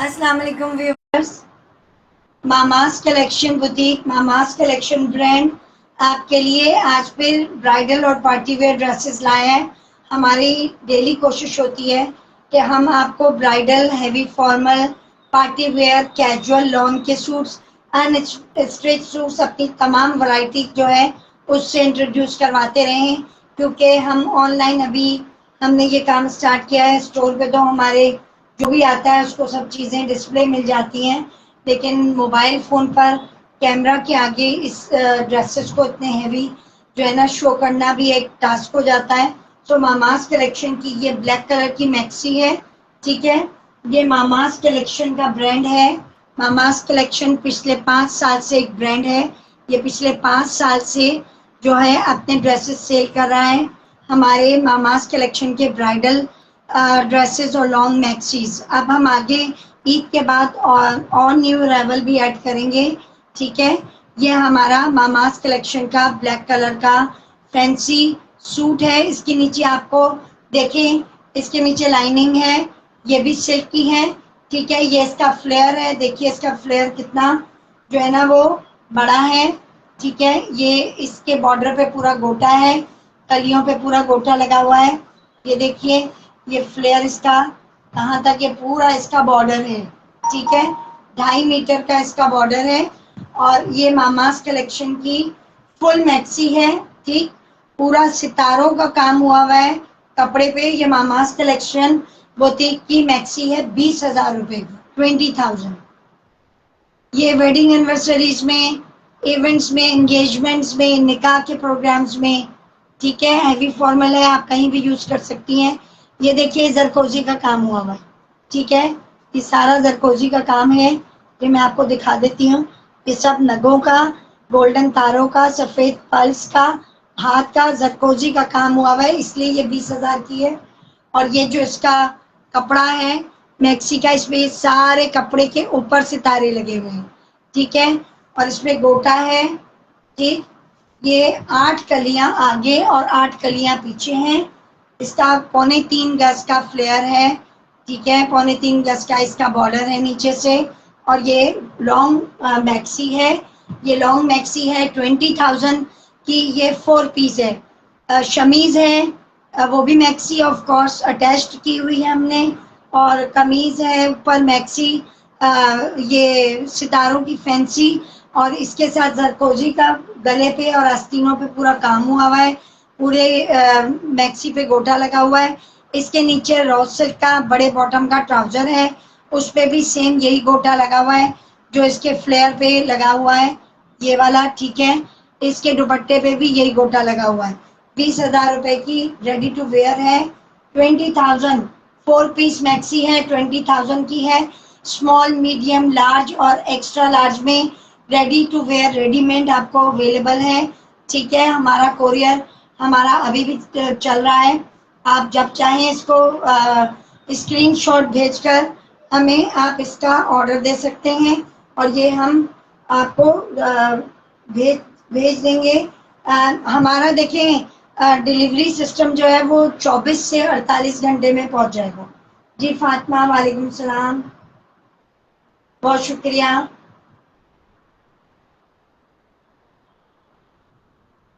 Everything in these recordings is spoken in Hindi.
अस्सलाम वालेकुम viewers. Mama's collection boutique, mama's collection brand आपके लिए आज फिर ब्राइडल और पार्टी वेयर ड्रेसेस लाए हैं। हमारी डेली कोशिश होती है कि हम आपको bridal, heavy formal, party wear, casual, lawn के सूट्स, अनस्टिच सूट्स, अपनी तमाम वैरायटी जो है उससे इंट्रोड्यूस करवाते रहें, क्योंकि हम ऑनलाइन अभी हमने ये काम स्टार्ट किया है। स्टोर पे तो हमारे जो भी आता है उसको सब चीज़ें डिस्प्ले मिल जाती हैं, लेकिन मोबाइल फ़ोन पर कैमरा के आगे इस ड्रेसेस को इतने हैवी जो है ना शो करना भी एक टास्क हो जाता है। सो मामास कलेक्शन की ये ब्लैक कलर की मैक्सी है, ठीक है। ये मामास कलेक्शन का ब्रांड है। मामास कलेक्शन पिछले 5 साल से एक ब्रांड है। ये पिछले 5 साल से जो है अपने ड्रेसेस सेल कर रहा है। हमारे मामास कलेक्शन के ब्राइडल ड्रेसेस और लॉन्ग मैक्सीज अब हम आगे ईद के बाद और न्यू अराइवल भी ऐड करेंगे, ठीक है। ये हमारा मामास कलेक्शन का ब्लैक कलर का फैंसी सूट है। इसके नीचे आपको देखें, इसके नीचे लाइनिंग है, ये भी सिल्क की है, ठीक है। ये इसका फ्लेयर है, देखिए इसका फ्लेयर कितना जो है ना वो बड़ा है, ठीक है। ये इसके बॉर्डर पे पूरा गोटा है, कलियों पे पूरा गोटा लगा हुआ है। ये देखिए ये फ्लेयर इसका कहाँ तक, ये पूरा इसका बॉर्डर है, ठीक है। 2.5 मीटर का इसका बॉर्डर है और ये मामास कलेक्शन की फुल मैक्सी है, ठीक। पूरा सितारों का काम हुआ हुआ है कपड़े पे। ये मामास कलेक्शन बुटीक की मैक्सी है 20,000 रुपए की, 20,000। ये वेडिंग एनिवर्सरीज में, इवेंट्स में, एंगेजमेंट्स में, निकाह के प्रोग्राम्स में, ठीक है। हैवी फॉर्मल है, आप कहीं भी यूज कर सकती हैं। ये देखिए जरकोजी का काम हुआ हुआ है, ठीक है। ये सारा जरकोजी का काम है, ये मैं आपको दिखा देती हूँ। ये सब नगों का, गोल्डन तारों का, सफेद पल्स का, हाथ का जरकोजी का काम हुआ हुआ है, इसलिए ये 20,000 की है। और ये जो इसका कपड़ा है मैक्सी का, इसमें सारे कपड़े के ऊपर सितारे लगे हुए हैं, ठीक है। और इसमें गोटा है, ठीक। ये 8 कलियां आगे और 8 कलियां पीछे हैं। इसका 3.25 गज का फ्लेयर है, ठीक है। 3.25 गज का इसका बॉर्डर है नीचे से। और ये लॉन्ग मैक्सी है, ये लॉन्ग मैक्सी है 20,000 की। ये 4 पीस है। शमीज है, वो भी मैक्सी ऑफ कोर्स अटैच्ड की हुई है हमने। और कमीज है ऊपर मैक्सी, ये सितारों की फैंसी, और इसके साथ जरकोजी का गले पे और आस्तीनों पे पूरा काम हुआ हुआ है। पूरे मैक्सी पे गोटा लगा हुआ है। इसके नीचे रॉ सिल्क का बड़े बॉटम का ट्राउजर है, उस पे भी सेम यही गोटा लगा हुआ है जो इसके फ्लेयर पे लगा हुआ है, ये वाला, ठीक है। इसके दुपट्टे पे भी यही गोटा लगा हुआ है। 20,000 रुपए की रेडी टू वेयर है। 20,000 4 पीस मैक्सी है, 20,000 की है। स्मॉल, मीडियम, लार्ज और एक्स्ट्रा लार्ज में रेडी टू वेयर रेडीमेड आपको अवेलेबल है, ठीक है। हमारा कोरियर हमारा अभी भी चल रहा है। आप जब चाहें इसको स्क्रीनशॉट भेजकर हमें आप इसका ऑर्डर दे सकते हैं और ये हम आपको भेज भेज देंगे। हमारा देखें डिलीवरी सिस्टम जो है वो 24 से 48 घंटे में पहुंच जाएगा। जी फातिमा, वालेकुम सलाम, बहुत शुक्रिया।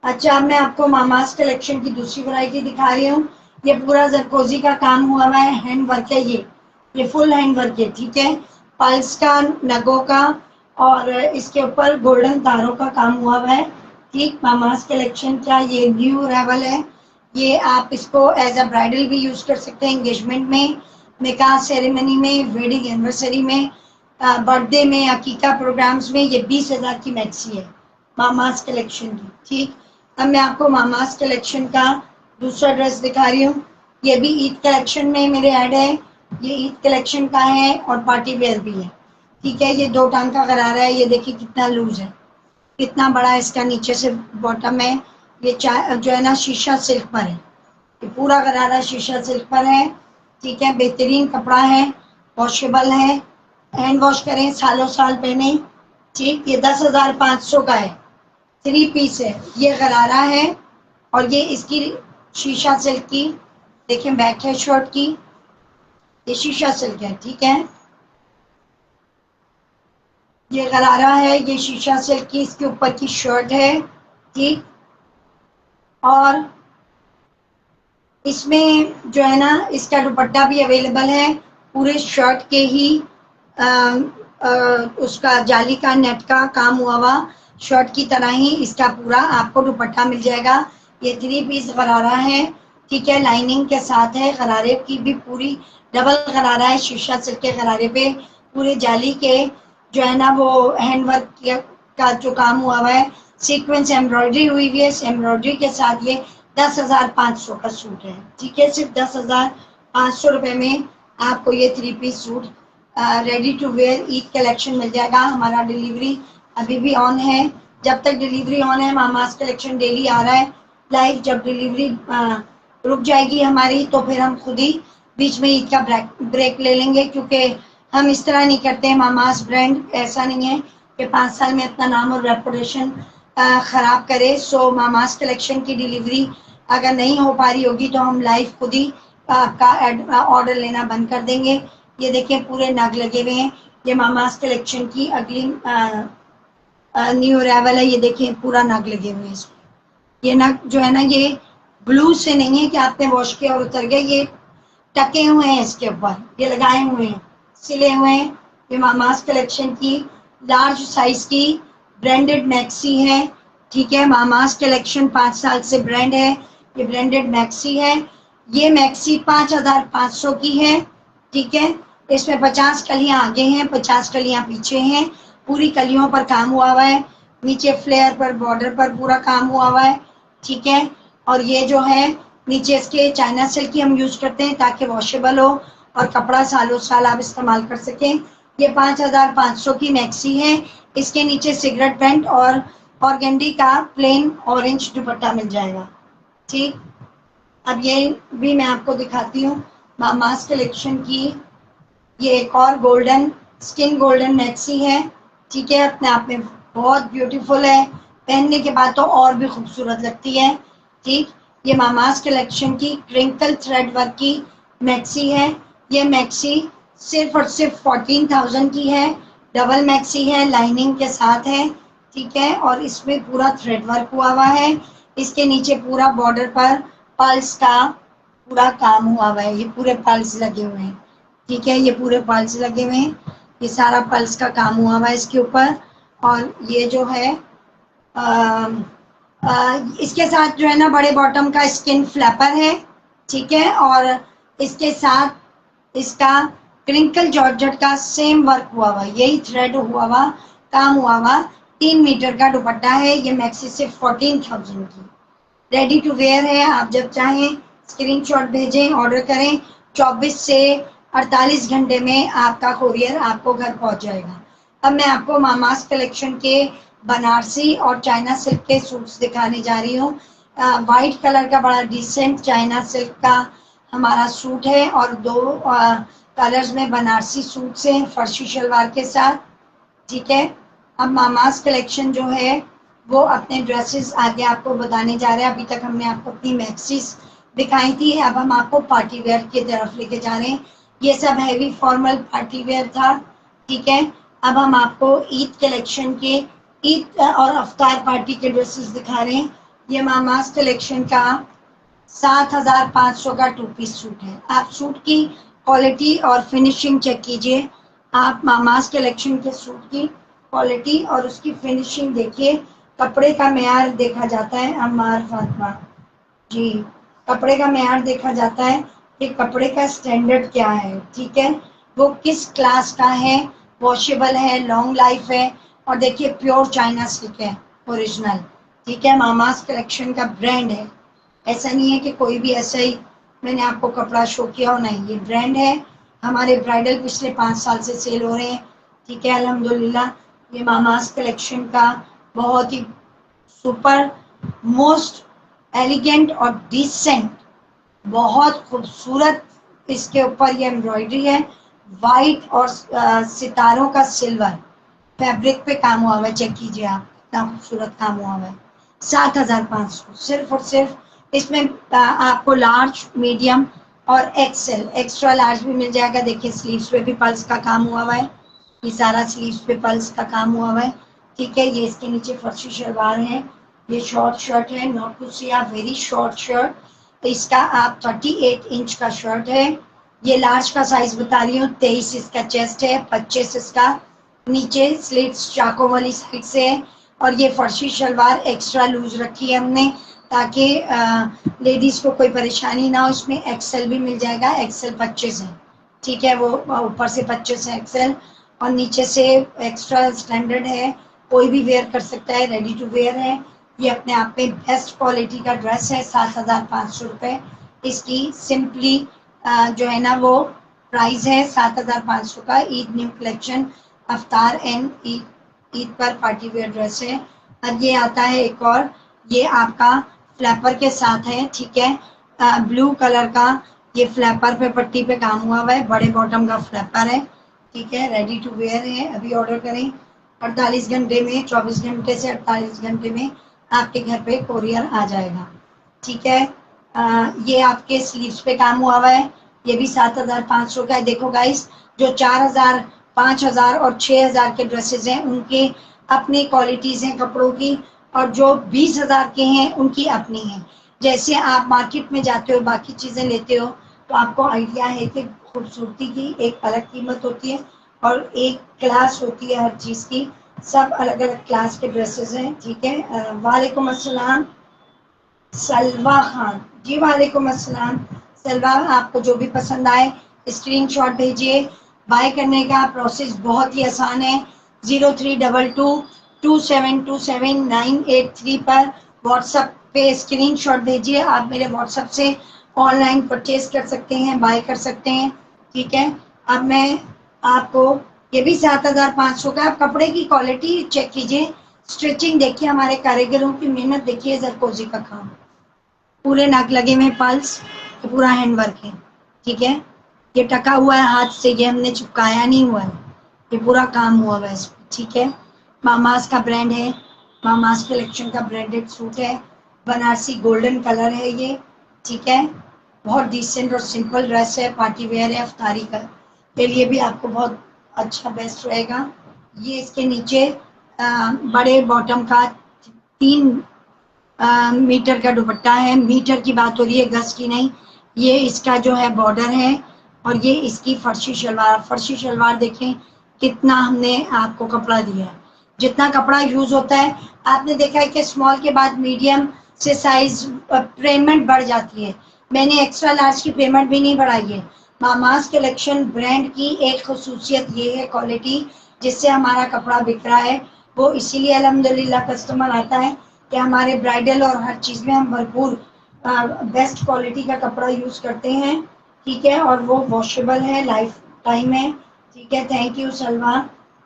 अच्छा, अब मैं आपको मामास कलेक्शन की दूसरी वैरायटी दिखा रही हूँ। ये पूरा जरकोजी का काम हुआ हुआ है, हैंड वर्क है, ये फुल हैंड वर्क है, ठीक है। पल्स का, नगों का और इसके ऊपर गोल्डन तारों का काम हुआ हुआ है, ठीक। मामास कलेक्शन का ये न्यू अराइवल है। ये आप इसको एज अ ब्राइडल भी यूज कर सकते हैं, एंगेजमेंट में, निकाह सेरेमनी में, वेडिंग एनिवर्सरी में, बर्थडे में, अकीका प्रोग्राम्स में। ये 20,000 की मैक्सी है मामास कलेक्शन की, ठीक। अब मैं आपको मामास कलेक्शन का दूसरा ड्रेस दिखा रही हूँ। ये भी ईद कलेक्शन में मेरे ऐड है। ये ईद कलेक्शन का है और पार्टी वेयर भी है, ठीक है। ये 2 टांग का गरारा है, ये देखिए कितना लूज है, कितना बड़ा इसका नीचे से बॉटम है। ये जो है ना शीशा सिल्क पर है, ये पूरा गरारा शीशा सिल्क पर है, ठीक है। बेहतरीन कपड़ा है, वॉशेबल है, हैंड वॉश करें, सालों साल पहने, ठीक। ये 10,500 का है, 3 पीस है। ये गरारा है और ये इसकी शीशा सिल्क की, देखिए बैक है शर्ट की, ये शीशा सिल्क है, ठीक है। ये गरारा है, ये शीशा सिल्क की इसके ऊपर की शर्ट है, ठीक। और इसमें जो है ना इसका दुपट्टा भी अवेलेबल है, पूरे शर्ट के ही आ, उसका जाली का नेट का काम हुआ शर्ट की तरह ही इसका पूरा आपको दुपट्टा मिल जाएगा। ये 3 पीस गरारा है, ठीक है, लाइनिंग के साथ है। गरारे की भी पूरी डबल गरारा है, शीशा सिल्क के गरारे पे पूरे जाली के जो है ना वो हैंडवर्क का जो काम हुआ है, सीक्वेंस एम्ब्रॉयडरी हुई हुई है। एम्ब्रॉयडरी के साथ ये 10,500 का सूट है, ठीक है। सिर्फ 10,500 रुपये में आपको ये 3 piece suit ready to wear Eid collection मिल जाएगा। हमारा डिलीवरी अभी भी ऑन है, जब तक डिलीवरी ऑन है मामास कलेक्शन डेली आ रहा है लाइव। जब डिलीवरी रुक जाएगी हमारी तो फिर हम खुद ही बीच में ईद का ब्रेक ले लेंगे, क्योंकि हम इस तरह नहीं करते हैं। मामास ब्रांड ऐसा नहीं है कि 5 साल में अपना नाम और रेपुटेशन ख़राब करे। सो मामास कलेक्शन की डिलीवरी अगर नहीं हो पा रही होगी तो हम लाइव खुद ही आपका ऑर्डर लेना बंद कर देंगे। ये देखें पूरे नग लगे हुए हैं, ये मामास कलेक्शन की अगली न्यू अराइवल है। ये देखें पूरा नग लगे हुए हैं इसमें। ये नग जो है ना ये ग्लू से नहीं है कि आपने वॉश किया और उतर गया, ये टके हुए हैं इसके ऊपर, ये लगाए हुए हैं, सिले हुए हैं। ये मामास कलेक्शन की लार्ज साइज की ब्रांडेड मैक्सी है, ठीक है। मामास कलेक्शन 5 साल से ब्रांड है, ये ब्रांडेड मैक्सी है। ये मैक्सी 5,500 की है, ठीक है। इसमें 50 कलियां आगे हैं, 50 कलियां पीछे हैं। पूरी कलियों पर काम हुआ है, नीचे फ्लेयर पर बॉर्डर पर पूरा काम हुआ है, ठीक है। और ये जो है नीचे इसके चाइना सिल्क की हम यूज करते हैं ताकि वॉशेबल हो और कपड़ा सालों साल आप इस्तेमाल कर सकें। ये 5,500 की मैक्सी है। इसके नीचे सिगरेट पैंट और ऑर्गेंडी का प्लेन ऑरेंज दुपट्टा मिल जाएगा, ठीक। अब ये भी मैं आपको दिखाती हूँ मामास कलेक्शन की। ये एक और गोल्डन स्किन गोल्डन मैक्सी है, ठीक है। अपने आप में बहुत ब्यूटीफुल है, पहनने के बाद तो और भी खूबसूरत लगती है, ठीक। ये मामास कलेक्शन की क्रिंकल थ्रेड वर्क की मैक्सी है। ये मैक्सी सिर्फ और सिर्फ 14,000 की है, डबल मैक्सी है, लाइनिंग के साथ है, ठीक है। और इसमें पूरा थ्रेड वर्क हुआ है। इसके नीचे पूरा बॉर्डर पर पल्स का पूरा काम हुआ है, ये पूरे पल्स लगे हुए हैं, ठीक है। ये पूरे पल्स लगे हुए हैं, ये सारा पल्स का काम हुआ है इसके ऊपर। और ये जो है इसके साथ जो है ना बड़े बॉटम का स्किन फ्लैपर है, ठीक है। और इसके साथ इसका क्रिंकल जॉर्जेट का सेम वर्क हुआ, यही थ्रेड हुआ काम हुआ 3 मीटर का दुपट्टा है। ये मैक्सी सिर्फ 14,000 की रेडी टू वेयर है। आप जब चाहें स्क्रीनशॉट भेजें, ऑर्डर करें, 24 से 48 घंटे में आपका कोरियर आपको घर पहुंच जाएगा। अब मैं आपको मामास कलेक्शन के बनारसी और चाइना सिल्क के सूट्स दिखाने जा रही हूँ। वाइट कलर का बड़ा डिसेंट चाइना सिल्क का हमारा सूट है और 2 कलर्स में बनारसी सूट से फर्शी शलवार के साथ, ठीक है। अब मामास कलेक्शन जो है वो अपने ड्रेसेस आगे आपको बताने जा रहे हैं। अभी तक हमने आपको अपनी मैक्सीज दिखाई थी, अब हम आपको पार्टी वेयर की तरफ लेके जा रहे हैं। ये सब हैवी फॉर्मल पार्टी वेयर था, ठीक है। अब हम आपको ईद कलेक्शन के ईद और अफ्तार पार्टी के ड्रेसेस दिखा रहे हैं। ये मामास कलेक्शन का 7,500 का 2 पीस सूट है। आप सूट की क्वालिटी और फिनिशिंग चेक कीजिए, आप मामास कलेक्शन के सूट की क्वालिटी और उसकी फिनिशिंग देखिए। कपड़े का मेयार देखा जाता है अम्मार फातिमा जी, कपड़े का मेयार देखा जाता है कि कपड़े का स्टैंडर्ड क्या है, ठीक है, वो किस क्लास का है, वॉशेबल है, लॉन्ग लाइफ है। और देखिए प्योर चाइना सिल्क है, ओरिजिनल, ठीक है। मामास कलेक्शन का ब्रांड है, ऐसा नहीं है कि कोई भी ऐसा ही मैंने आपको कपड़ा शो किया हो, नहीं, ये ब्रांड है। हमारे ब्राइडल पिछले 5 साल से सेल हो रहे हैं, ठीक है, अल्हम्दुलिल्लाह। ये मामास कलेक्शन का बहुत ही सुपर मोस्ट एलिगेंट और डिसेंट बहुत खूबसूरत इसके ऊपर ये एम्ब्रॉयडरी है, वाइट और सितारों का सिल्वर फैब्रिक पे काम हुआ है। चेक कीजिए आप, इतना खूबसूरत काम हुआ है। 7,500 सिर्फ और सिर्फ। इसमें आपको लार्ज, मीडियम और एक्सेल, एक्स्ट्रा लार्ज भी मिल जाएगा। देखिए स्लीव्स पे भी पल्स का काम हुआ है, ये सारा स्लीव्स पे पल्स का काम हुआ हुआ है, ठीक है। ये इसके नीचे फर्शी शलवार है, ये शॉर्ट शर्ट है, नॉट टू सी आप वेरी शॉर्ट शर्ट। तो इसका आप 38 इंच का शर्ट है, ये लार्ज का साइज बता रही हूँ। 23 इसका चेस्ट है, 25 इसका नीचे स्लिट्स चाकों वाली साइड से है। और ये फर्शी शलवार एक्स्ट्रा लूज रखी है हमने, ताकि लेडीज को कोई परेशानी ना हो। इसमें एक्सेल भी मिल जाएगा, एक्सेल 25 है, ठीक है। वो ऊपर से 25 है एक्सेल, और नीचे से एक्स्ट्रा स्टैंडर्ड है, कोई भी वेयर कर सकता है, रेडी टू वेयर है। ये अपने आप में बेस्ट क्वालिटी का ड्रेस है, 7,500 रुपये इसकी सिंपली जो है ना वो प्राइस है 7,500 का। Eid new collection iftar and Eid पर पार्टी वेयर ड्रेस है। अब ये आता है एक और, ये आपका फ्लैपर के साथ है, ठीक है। ब्लू कलर का ये फ्लैपर पे पट्टी पे काम हुआ है, बड़े बॉटम का फ्लैपर है, ठीक है। रेडी टू वेयर है, अभी ऑर्डर करें 48 घंटे में, 24 घंटे से 48 घंटे में आपके घर पे कोरियर आ जाएगा, ठीक है। ये आपके स्लीव्स पे काम हुआ हुआ है, ये भी 7,500 का है। देखो गाइस, जो 4,000, 5,000 और 6,000 के ड्रेसेस हैं उनके अपनी क्वालिटीज हैं कपड़ों की, और जो 20,000 के हैं उनकी अपनी हैं। जैसे आप मार्केट में जाते हो, बाकी चीजें लेते हो, तो आपको आइडिया है कि खूबसूरती की एक अलग कीमत होती है और एक क्लास होती है हर चीज की। सब अलग अलग क्लास के ड्रेसेस हैं, ठीक है। वालेकुम अस्सलाम सलवा खान जी, वालेकुम अस्सलाम सलवा। आपको जो भी पसंद आए स्क्रीनशॉट भेजिए। बाय करने का प्रोसेस बहुत ही आसान है। 03222727 पर व्हाट्सएप पे स्क्रीनशॉट भेजिए। आप मेरे व्हाट्सएप से ऑनलाइन परचेज कर सकते हैं, बाय कर सकते हैं, ठीक है। अब मैं आपको, ये भी 7,500 का। आप कपड़े की क्वालिटी चेक कीजिए, स्टिचिंग देखिए, हमारे कारीगरों की मेहनत देखिए, जरकोजी का काम, पूरे नाक लगे हुए पल्स, ये पूरा हैंड वर्क है, ठीक है। ये टका हुआ है हाथ से, ये हमने चिपकाया नहीं हुआ है, ये पूरा काम हुआ है इस पे, ठीक है। मामास का ब्रांड है, मामास कलेक्शन का ब्रांडेड सूट है, बनारसी गोल्डन कलर है ये, ठीक है। बहुत डिसेंट और सिंपल ड्रेस है, पार्टी वेयर है, अफ्तारी का के लिए भी आपको बहुत अच्छा बेस्ट रहेगा। ये इसके नीचे बड़े बॉटम का 3 मीटर का दुपट्टा है। मीटर की बात हो रही है, गज की नहीं। ये इसका जो है बॉर्डर है, और ये इसकी फर्शी शलवार। फर्शी शलवार देखें कितना हमने आपको कपड़ा दिया है, जितना कपड़ा यूज होता है। आपने देखा है कि स्मॉल के बाद मीडियम से साइज पेमेंट बढ़ जाती है, मैंने एक्स्ट्रा लार्ज की पेमेंट भी नहीं बढ़ाई है। मामास कलेक्शन ब्रांड की एक खसूसियत ये है, क्वालिटी जिससे हमारा कपड़ा बिक रहा है, वो इसीलिए अल्हम्दुलिल्लाह कस्टमर आता है कि हमारे ब्राइडल और हर चीज़ में हम भरपूर बेस्ट क्वालिटी का कपड़ा यूज़ करते हैं, ठीक है। और वो वॉशेबल है, लाइफ टाइम है, ठीक है। Thank you Salma,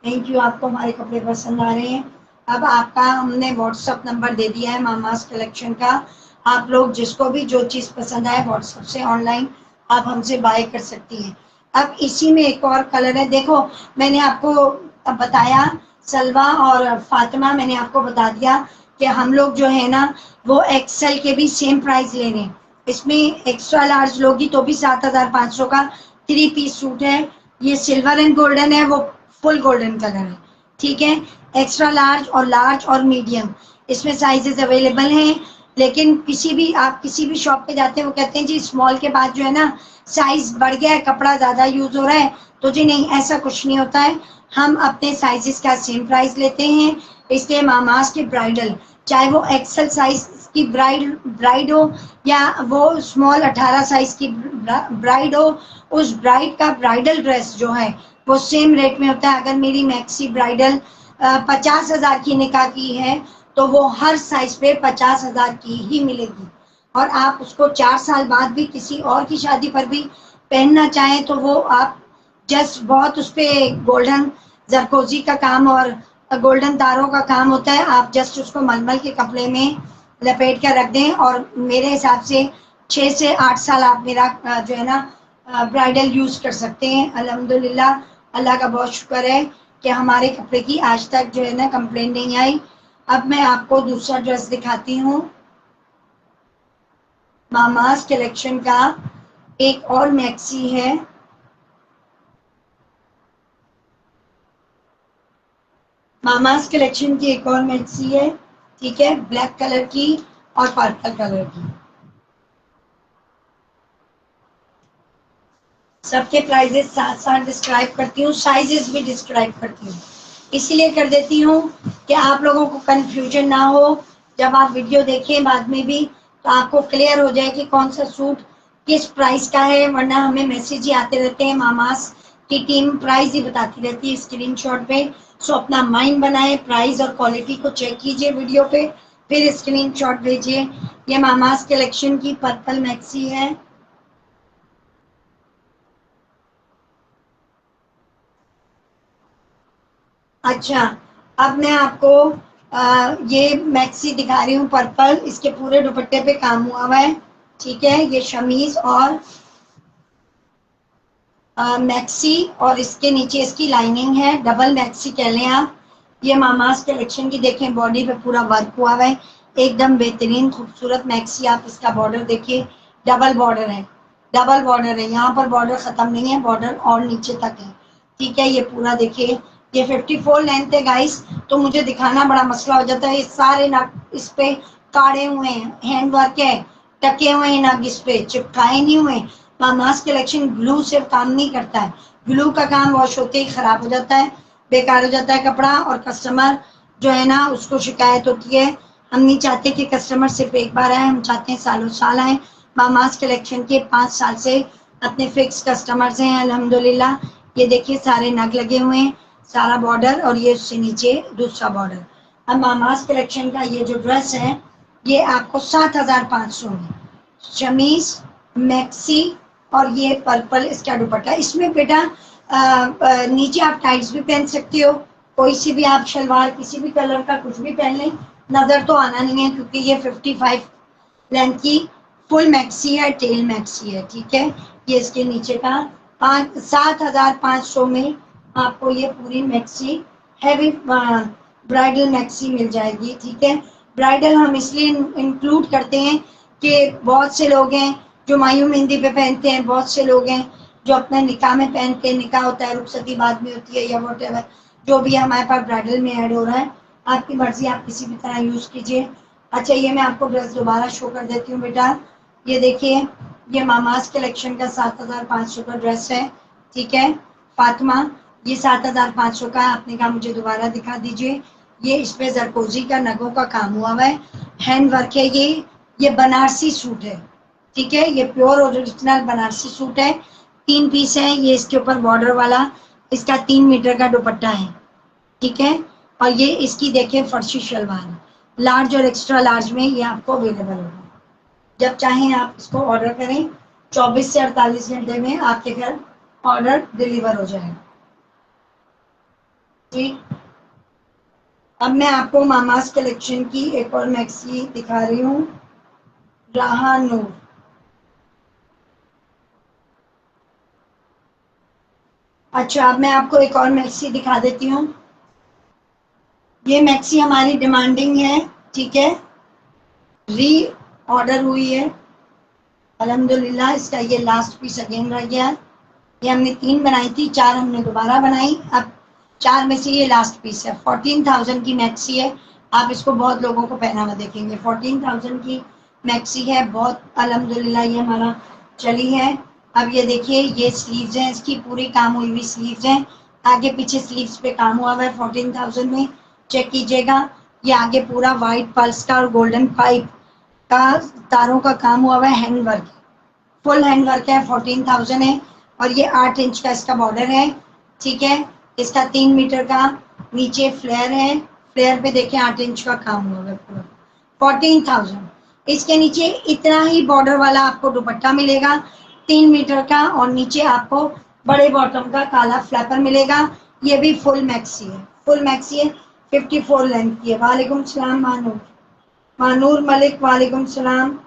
thank you, आपको हमारे कपड़े पसंद आ रहे हैं। अब आपका हमने व्हाट्सअप नंबर दे दिया है मामास कलेक्शन का, आप लोग जिसको भी जो चीज़ पसंद आए व्हाट्सअप से ऑनलाइन आप हमसे बाय कर सकती हैं। अब इसी में एक और कलर है, देखो मैंने आपको बताया सलवा और फातिमा, मैंने आपको बता दिया कि हम लोग जो है ना वो एक्सेल के भी सेम प्राइस ले रहे हैं। इसमें एक्स्ट्रा लार्ज लोगी तो भी 7,500 का 3 पीस सूट है। ये सिल्वर एंड गोल्डन है, वो फुल गोल्डन कलर है, ठीक है। एक्स्ट्रा लार्ज और मीडियम इसमें साइजेस अवेलेबल हैं। लेकिन किसी भी आप किसी भी शॉप पे जाते हैं, वो कहते हैं जी स्मॉल के बाद जो है ना साइज बढ़ गया है, कपड़ा ज़्यादा यूज हो रहा है। तो जी नहीं, ऐसा कुछ नहीं होता है, हम अपने साइजेस का सेम प्राइस लेते हैं। इसलिए मामास के ब्राइडल, चाहे वो एक्सेल साइज की ब्राइड हो या वो स्मॉल 18 साइज की ब्राइड हो, उस ब्राइड का ब्राइडल ड्रेस जो है वो सेम रेट में होता है। अगर मेरी मैक्सी ब्राइडल 50,000 की निकाह की है तो वो हर साइज पे 50,000 की ही मिलेगी, और आप उसको 4 साल बाद भी किसी और की शादी पर भी पहनना चाहें तो वो आप जस्ट बहुत उस पर गोल्डन जरकोजी का काम और गोल्डन तारों का काम होता है, आप जस्ट उसको मलमल के कपड़े में लपेट कर रख दें, और मेरे हिसाब से 6 से 8 साल आप मेरा जो है ना ब्राइडल यूज कर सकते हैं। अल्हम्दुलिल्लाह, अल्लाह का बहुत शुक्र है कि हमारे कपड़े की आज तक जो है ना कंप्लेंट नहीं आई। अब मैं आपको दूसरा ड्रेस दिखाती हूँ, मामास कलेक्शन का एक और मैक्सी है। मामास कलेक्शन की एक और मैक्सी है, ठीक है, ब्लैक कलर की और पर्पल कलर की। सबके प्राइजेस साथ साथ डिस्क्राइब करती हूँ, साइजेस भी डिस्क्राइब करती हूँ। इसीलिए कर देती हूँ कि आप लोगों को कंफ्यूजन ना हो, जब आप वीडियो देखें बाद में भी तो आपको क्लियर हो जाए कि कौन सा सूट किस प्राइस का है, वरना हमें मैसेज ही आते रहते हैं, मामास की टीम प्राइस ही बताती रहती है स्क्रीनशॉट पे। सो अपना माइंड बनाए, प्राइस और क्वालिटी को चेक कीजिए वीडियो पे, फिर स्क्रीनशॉट भेजिए। ये मामास कलेक्शन की पर्पल मैक्सी है। अच्छा, अब मैं आपको ये मैक्सी दिखा रही हूँ पर्पल, इसके पूरे दुपट्टे पे काम हुआ हुआ है, ठीक है। ये शमीज और मैक्सी और इसके नीचे इसकी लाइनिंग है, डबल मैक्सी कह लें आप। ये मामास कलेक्शन की देखें, बॉडी पे पूरा वर्क हुआ हुआ है, एकदम बेहतरीन खूबसूरत मैक्सी। आप इसका बॉर्डर देखिए, डबल बॉर्डर है, डबल बॉर्डर है, यहाँ पर बॉर्डर खत्म नहीं है, बॉर्डर और नीचे तक है, ठीक है। ये पूरा देखिए, ये 54 लेंथ है गाइस, तो मुझे दिखाना बड़ा मसला हो जाता है। ये सारे नग इस पे काढ़े हुए हैं, हैंड वर्क है, टके हुए हैं नग, इस पे चिपकाए नहीं हुए। मामास कलेक्शन ग्लू से काम नहीं करता है, ग्लू का काम वॉश होते ही खराब हो जाता है, बेकार हो जाता है कपड़ा, और कस्टमर जो है ना उसको शिकायत होती है। हम नहीं चाहते कि कस्टमर सिर्फ एक बार आए, हम चाहते हैं सालों साल आए। मामास कलेक्शन के 5 साल से अपने फिक्स कस्टमर्स हैं अल्हम्दुलिल्लाह। ये देखिए सारे नग लगे हुए हैं, सारा बॉर्डर, और ये उससे नीचे दूसरा बॉर्डर। अब मामास कलेक्शन का ये जो ड्रेस है, ये आपको 7,500 में, शमीज, मैक्सी और ये पर्पल इसका दुपट्टा। इसमें बेटा नीचे आप टाइट्स भी पहन सकते हो, कोई सी भी आप शलवार किसी भी कलर का कुछ भी पहन लें, नजर तो आना नहीं है, क्योंकि ये 55 लेंथ की फुल मैक्सी है, टेल मैक्सी है, ठीक है। ये इसके नीचे का 7,500 में आपको ये पूरी मैक्सी हैवी ब्राइडल मैक्सी मिल जाएगी, ठीक है। ब्राइडल हम इसलिए इंक्लूड करते हैं कि बहुत से लोग हैं जो मायूं मेहंदी पे पहनते हैं, बहुत से लोग हैं जो अपने निकाह में पहनते हैं, निकाह होता है, रुखसती बाद में होती है, या वॉटेवर जो भी हमारे पास ब्राइडल में ऐड हो रहा है, आपकी मर्जी, आप किसी भी तरह यूज़ कीजिए। अच्छा, ये मैं आपको ड्रेस दोबारा शो कर देती हूँ बेटा, ये देखिए, ये मामास कलेक्शन का 7,500 का ड्रेस है, ठीक है। फातिमा, ये 7,500 का है, आपने कहा मुझे दोबारा दिखा दीजिए। ये इस पे जरकोजी का नगों का काम हुआ हुआ है, हैंड वर्क है, ये बनारसी सूट है, ठीक है। ये प्योर ओरिजिनल बनारसी सूट है, 3 पीस है, ये इसके ऊपर बॉर्डर वाला, इसका 3 मीटर का दुपट्टा है, ठीक है। और ये इसकी देखें फर्शी शलवार, लार्ज और एक्स्ट्रा लार्ज में ये आपको अवेलेबल होगा। जब चाहें आप इसको ऑर्डर करें, 24 से 48 घंटे में आपके घर ऑर्डर डिलीवर हो जाएगा, ठीक। अब मैं आपको मामास कलेक्शन की एक और मैक्सी दिखा रही हूँ, राहा नूर। अच्छा, अब मैं आपको एक और मैक्सी दिखा देती हूँ। ये मैक्सी हमारी डिमांडिंग है, ठीक है, री ऑर्डर हुई है अल्हम्दुलिल्लाह। इसका ये लास्ट पीस अगेन रह गया, ये हमने 3 बनाई थी, 4 हमने दोबारा बनाई, अब 4 में से ये लास्ट पीस है। 14,000 की मैक्सी है, आप इसको बहुत लोगों को पहना हुआ देखेंगे। 14,000 की मैक्सी है, बहुत अल्हम्दुलिल्लाह ये हमारा चली है। अब ये देखिए, ये स्लीव्स हैं, इसकी पूरी काम हुई हुई स्लीव्स हैं, आगे पीछे स्लीव्स पे काम हुआ हुआ है 14,000 में, चेक कीजिएगा। ये आगे पूरा वाइट पल्स का और गोल्डन पाइप का तारों का काम हुआ हुआ है, hand work, full hand work है, 14,000 है। और ये 8 इंच का इसका बॉर्डर है, ठीक है। इसका 3 मीटर का नीचे फ्लेयर है, फ्लेयर पे देखें 8 इंच का काम हुआ है पूरा, 14,000। इसके नीचे इतना ही बॉर्डर वाला आपको दुपट्टा मिलेगा 3 मीटर का, और नीचे आपको बड़े बॉटम का काला फ्लैपर मिलेगा। ये भी फुल मैक्सी है, फुल मैक्सी है, 54 लेंथ की है। वालेकुम सलाम मानूर, मानूर मलिक, वालेकुम सलाम,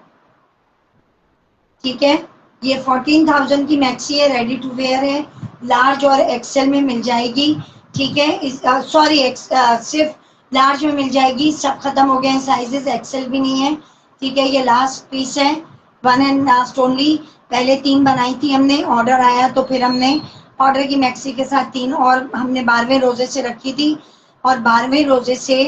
ठीक है। ये 14,000 की मैक्सी है, रेडी टू वेयर है, लार्ज और एक्सेल में मिल जाएगी, ठीक है। इस सॉरी सिर्फ लार्ज में मिल जाएगी, सब खत्म हो गए हैं साइजेस, एक्सेल भी नहीं है, ठीक है। ये लास्ट पीस है, 1 एंड लास्ट ओनली। पहले 3 बनाई थी हमने, ऑर्डर आया तो फिर हमने ऑर्डर की मैक्सी के साथ 3 और हमने 12वें रोजे से रखी थी, और 12वें रोजे से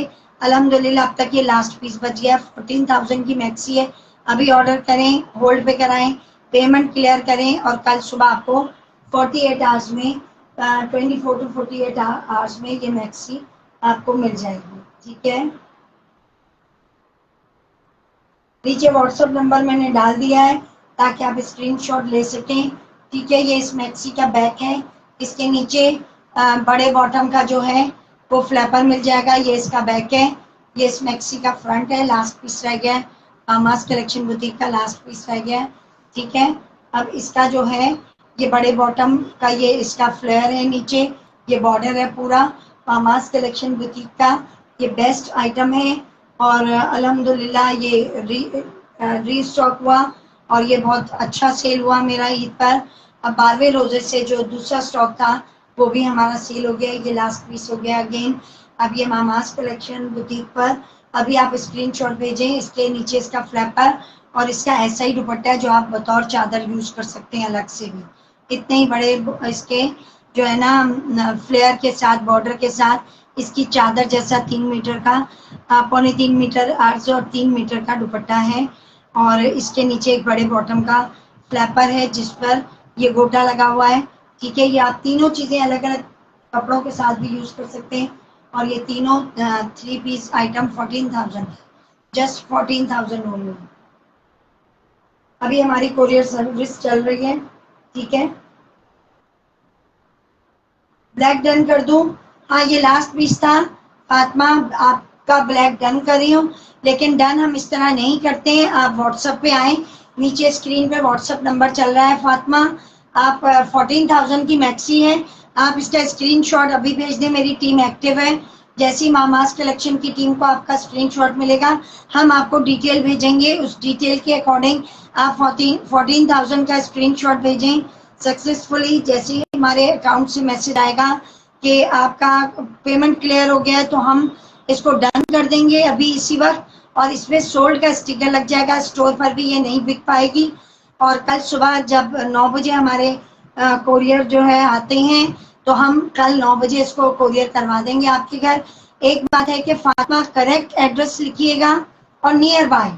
अल्हम्दुलिल्लाह अब तक ये लास्ट पीस बच गया। 14,000 की मैक्सी है। अभी ऑर्डर करें, होल्ड पे कराएं, पेमेंट क्लियर करें और कल सुबह आपको 48 आवर्स में 24 टू 48 आवर्स में ये मैक्सी आपको मिल जाएगी। ठीक है, नीचे व्हाट्सएप नंबर मैंने डाल दिया है ताकि आप स्क्रीनशॉट ले सकें। ठीक है, ये इस मैक्सी का बैक है। इसके नीचे बड़े बॉटम का जो है वो फ्लैपर मिल जाएगा। ये इसका बैक है। ये इस मैक्सी का फ्रंट है। लास्ट पीस रह गया है, मामास कलेक्शन बुटीक का लास्ट पीस रह गया है। ठीक है, अब इसका जो है ये बड़े बॉटम का ये इसका फ्लेयर है, नीचे ये बॉर्डर है पूरा। मामास कलेक्शन बुटीक का ये बेस्ट आइटम है और अल्हम्दुलिल्लाह ये रीस्टॉक हुआ और ये बहुत अच्छा सेल हुआ मेरा ईद पर। अब 12वें रोजे से जो दूसरा स्टॉक था वो भी हमारा सेल हो गया। ये लास्ट पीस हो गया अगेन। अब ये मामास कलेक्शन बुटीक पर अभी आप स्क्रीनशॉट भेजें। इसके नीचे इसका फ्लैपर और इसका ऐसा ही दुपट्टा है जो आप बतौर चादर यूज कर सकते हैं अलग से भी। इतने ही बड़े इसके जो है ना फ्लेयर के साथ, बॉर्डर के साथ इसकी चादर जैसा 3 मीटर का, 3.25 मीटर अर्ज और 3 मीटर का दुपट्टा है। और इसके नीचे एक बड़े बॉटम का फ्लैपर है जिस पर ये गोटा लगा हुआ है। ठीक है, ये आप तीनों चीजें अलग अलग कपड़ों के साथ भी यूज कर सकते हैं। और ये तीनों 3 पीस आइटम 14,000, जस्ट 14,000 ओनली। अभी हमारी कोरियर सर्विस चल रही है। ठीक है, ब्लैक डन कर दूं? हाँ, ये लास्ट पीस था फातिमा, आपका ब्लैक डन कर रही हूँ। लेकिन डन हम इस तरह नहीं करते हैं। आप व्हाट्सएप पे आए, नीचे स्क्रीन पे व्हाट्सएप नंबर चल रहा है फातिमा। आप 14,000 की मैक्सी है, आप इसका स्क्रीनशॉट अभी भेज दें। मेरी टीम एक्टिव है। जैसी मामास कलेक्शन की टीम को आपका स्क्रीनशॉट मिलेगा हम आपको डिटेल भेजेंगे। उस डिटेल के अकॉर्डिंग आप 14,000 का स्क्रीनशॉट भेजें सक्सेसफुली। जैसे ही हमारे अकाउंट से मैसेज आएगा कि आपका पेमेंट क्लियर हो गया है तो हम इसको डन कर देंगे अभी इसी वक्त। और इसमें सोल्ड का स्टिकर लग जाएगा। स्टोर पर भी ये नहीं बिक पाएगी। और कल सुबह जब 9 बजे हमारे कोरियर जो है आते हैं तो हम कल 9 बजे इसको कोरियर करवा देंगे आपके घर। एक बात है कि फातिमा करेक्ट एड्रेस लिखिएगा और नियर बाय।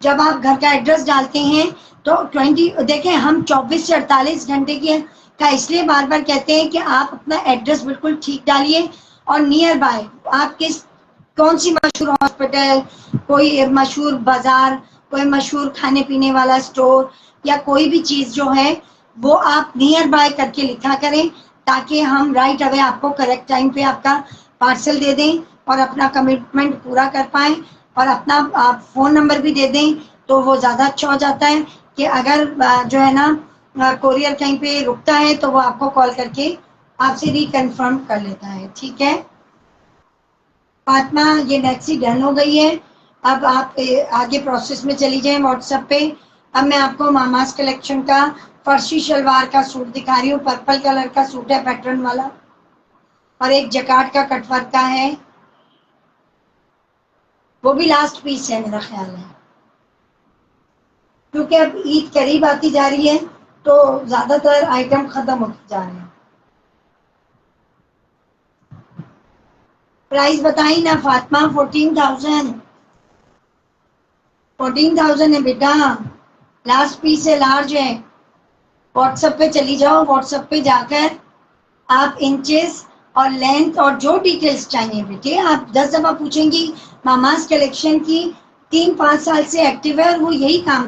जब आप घर का एड्रेस डालते हैं तो 20 देखें, हम 24 से 48 घंटे की का इसलिए बार बार कहते हैं कि आप अपना एड्रेस बिल्कुल ठीक डालिए और नियर बाय आप कौन सी मशहूर हॉस्पिटल, कोई मशहूर बाजार, कोई मशहूर खाने पीने वाला स्टोर या कोई भी चीज जो है वो आप नियर बाय करके लिखा करें ताकि हम राइट अवे आपको करेक्ट टाइम पे आपका पार्सल दे दें और अपना कमिटमेंट पूरा कर पाए। और अपना आप फ़ोन नंबर भी दे दें तो वो ज़्यादा अच्छा हो जाता है कि अगर जो है ना कोरियर कहीं पे रुकता है तो वो आपको कॉल करके आपसे रिकन्फर्म कर लेता है। ठीक है फातिमा, ये मैक्सी डन हो गई है। अब आप आगे प्रोसेस में चली जाएं व्हाट्सएप पे। अब मैं आपको मामास कलेक्शन का फर्शी शलवार का सूट दिखा रही हूँ। पर्पल कलर का सूट है पैटर्न वाला और एक जकार्ड का कटवर्क का है। वो भी लास्ट पीस है मेरा ख्याल है, क्योंकि अब ईद करीब आती जा रही है तो ज्यादातर आइटम खत्म होते जा रहे हैं। प्राइस बताई ना फातिमा, 14,000 है बेटा। लास्ट पीस है, लार्ज है। व्हाट्सएप पे चली जाओ, व्हाट्सएप पे जाकर आप इंचेस और लेंथ और जो डिटेल्स चाहिए बेटे, आप 10 दफा पूछेंगी। मामास कलेक्शन की 3-5 साल से एक्टिव है और वो यही काम